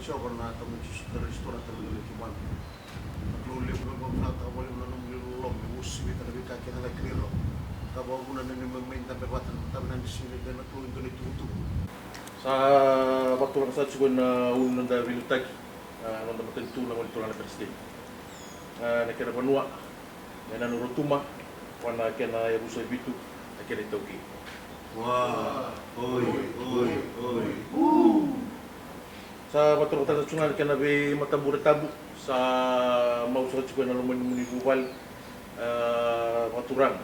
Giornata non ci sono ristorati nelle chiamate. Non li abbiamo fatto, vogliono non li lombi, ussi vita la vita che nella credo. Kabo una nini mamenta bebatan taman di sini dan aku itu itu. Sa waktu lang sa siguro na unang da vilutag nanda matentu na mo tulana presiden. Na kena banua na nurutuma wana kena ya busa bitu na kena toki. Wah, oi. Sa waktu lang sa sungan kena be matabure tabu sa mau sa siguro na lumani buwal maturang.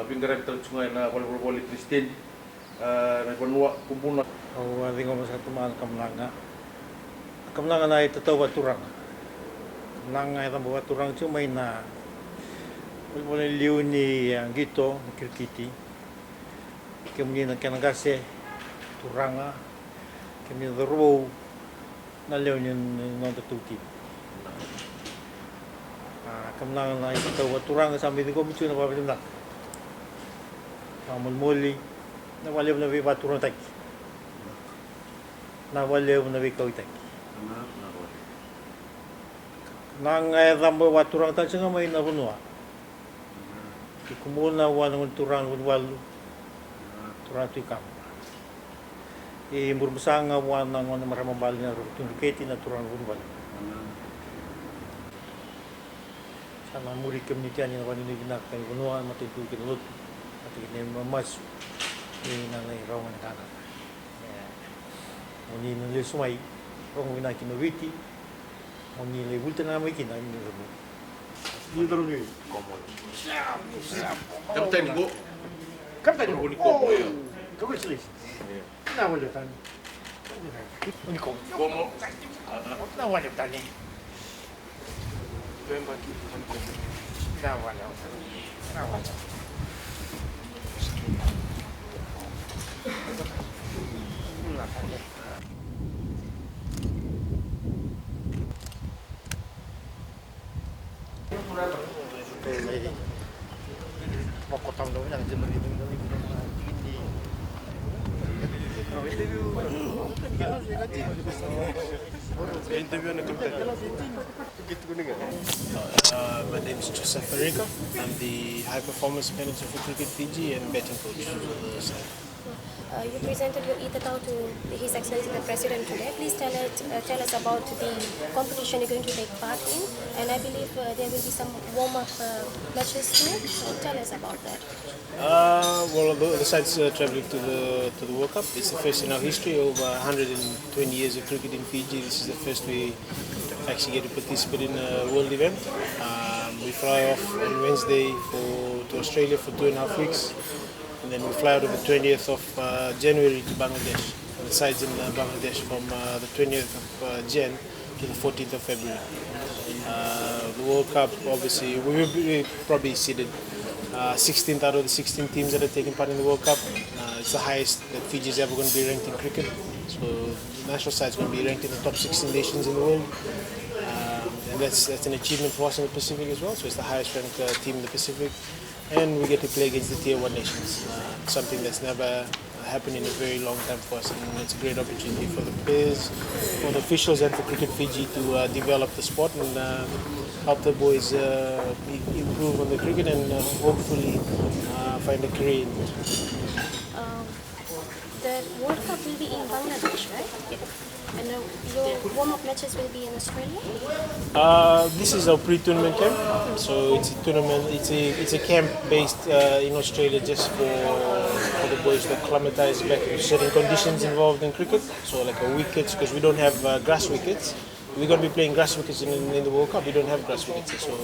Binggaran sungai na wal Kristen na banua kumpuna. Au ringo mas katumaan kamlanga na ito waturang. Kamlanga ito waturang cuma na wala liu ni ang gito kirkiti. Kemudian kena gase turanga. Kemudian ro na liu ni non tuti. Kamlanga na ito waturang sambil ko micu na papalimnak. Muli na wala na waturang tak. Na wale una vika uitak. Nang rambo waturang tan singa may nabunwa. Kumuna wanang turang walu. Turang tu kam. Murbusanga wanang maramambal na rutunduketi na turang walu. Sana muri community ani na wanini ginak kay bunwa matitu kinut. At ini mamas ni nanay rawan kana. Oni nile sumai, rong wina kino witi, oni le bulta na mai kina ni rabu. Ni daro ni. Kapten go. Kapten go ni ko. Kau sih. Na wala tan. Ni ko. Como Na wala tan ni. Pemba ki ko. Na wala. Na wala. Makotang daw yan, hindi mo My name is Joseph Erika. I'm the high performance manager for Cricket Fiji and betting coach for the side. You presented your e-tatao to His Excellency the President today. Please tell us about the competition you're going to take part in, and I believe there will be some warm-up matches too. So tell us about that. Well, the side's traveling to the World Cup. It's the first in our history. Over 120 years of cricket in Fiji. This is the first we actually get to participate in a world event. We fly off on Wednesday to Australia for 2.5 weeks. And then we fly out on the 20th of January to Bangladesh. And the side's in Bangladesh from the 20th of Jan to the 14th of February. The World Cup, obviously, we will be probably seeded 16th out of the 16 teams that are taking part in the World Cup. It's the highest that Fiji is ever going to be ranked in cricket. So the national side is going to be ranked in the top 16 nations in the world. And that's an achievement for us in the Pacific as well. So it's the highest ranked team in the Pacific. And we get to play against the Tier 1 nations, something that's never happened in a very long time for us. And it's a great opportunity for the players, for the officials and for Cricket Fiji to develop the sport and help the boys improve on the cricket and hopefully find a career in it. The World Cup will be in Bangladesh, right? Yep. And your warm-up matches will be in Australia? This is our pre-tournament camp. So it's a tournament. It's a camp based in Australia just for the boys to acclimatize back to certain conditions involved in cricket. So like wickets, because we don't have grass wickets. We're going to be playing grass wickets in the World Cup. We don't have grass wickets. So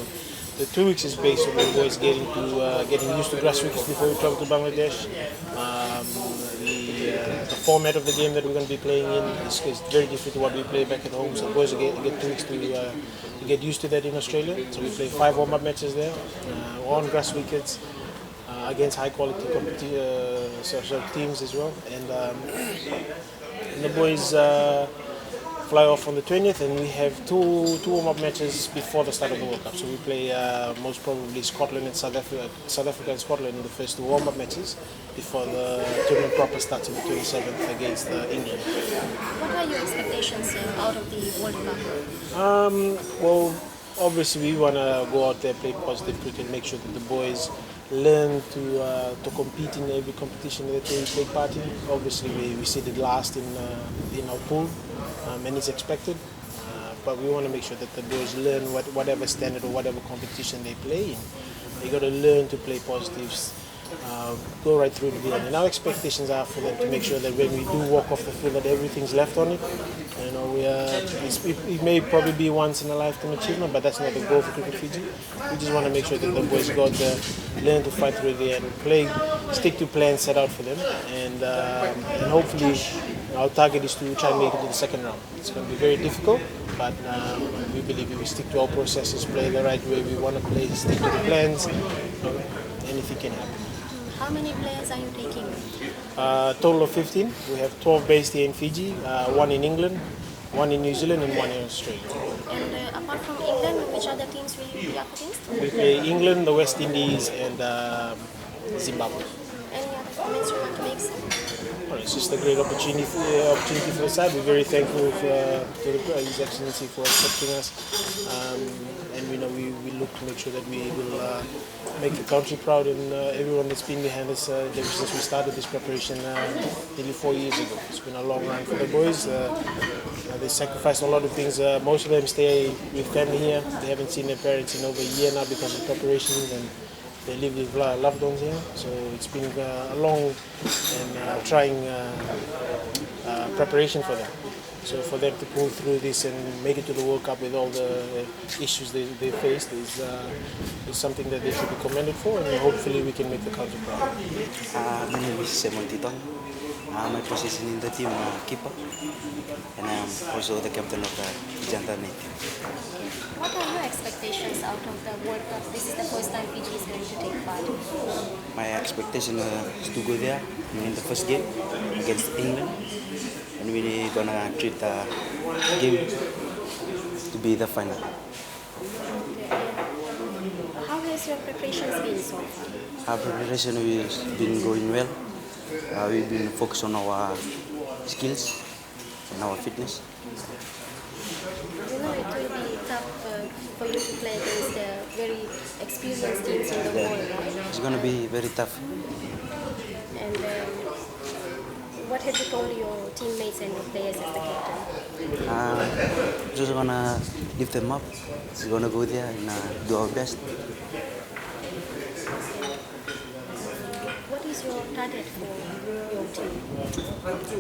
the 2 weeks is based on the boys getting used to grass wickets before we travel to Bangladesh. The format of the game that we're going to be playing in is very different to what we play back at home. So the boys get 2 weeks to get used to that in Australia. So we play 5 warm-up matches there on grass wickets against high-quality teams as well. And the boys fly off on the 20th, and we have two warm-up matches before the start of the World Cup. So we play most probably Scotland and South Africa and Scotland in the first two warm-up matches before the tournament proper starts on the 27th against England. What are your expectations out of the World Cup? Well, obviously we want to go out there, play positive cricket, make sure that the boys learn to compete in every competition that they take part in. Obviously we seeded last in our pool, and it's expected. But we want to make sure that the boys learn whatever standard or whatever competition they play in. They got to learn to play positives, go right through to the end. And our expectations are for them to make sure that when we do walk off the field, that everything's left on it. You know, it may probably be once in a lifetime achievement, but that's not the goal for Cricket Fiji. We just want to make sure that the boys go out there, learn to fight through the end, stick to plans set out for them, and hopefully our target is to try and make it to the second round. It's going to be very difficult, but we believe if we stick to our processes, play the right way we want to play, stick to the plans, anything can happen. How many players are you taking? Total of 15. We have 12 based here in Fiji, one in England, one in New Zealand, and one in Australia. And apart from England, which other teams will you be up against? We play England, the West Indies, and Zimbabwe. Any other comments you want to make, sir? Well, it's just a great opportunity for the side. We're very thankful to His Excellency for accepting us, and we look to make sure that we will make the country proud and everyone that's been behind us ever since we started this preparation nearly 4 years ago. It's been a long run for the boys. They sacrificed a lot of things. Most of them stay with family here. They haven't seen their parents in over a year now because of preparations, and they live with loved ones here. So it's been a long and trying preparation for them. So for them to pull through this and make it to the World Cup with all the issues they faced is something that they should be commended for, and hopefully we can make the country proud. My name is Simon Titon. My position in the team keeper, and I'm also the captain of the Janta team. What are your expectations out of the World Cup? This is the first time Fiji is going to take part. My expectation is to go there in the first game against England, and we're gonna treat the game to be the final. How has your preparations been so far? Our preparation has been going well. We've been focused on our skills and our fitness. You know it will be tough for you to play against the very experienced teams in the world, right? It's gonna be very tough. And what have you told your teammates and your players as the captain? Just gonna lift them up. We're gonna go there and do our best. What is your target for your team?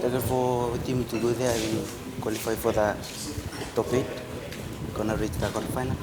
Target for the team to go there and qualify for the top 8. Gonna reach the quarterfinal.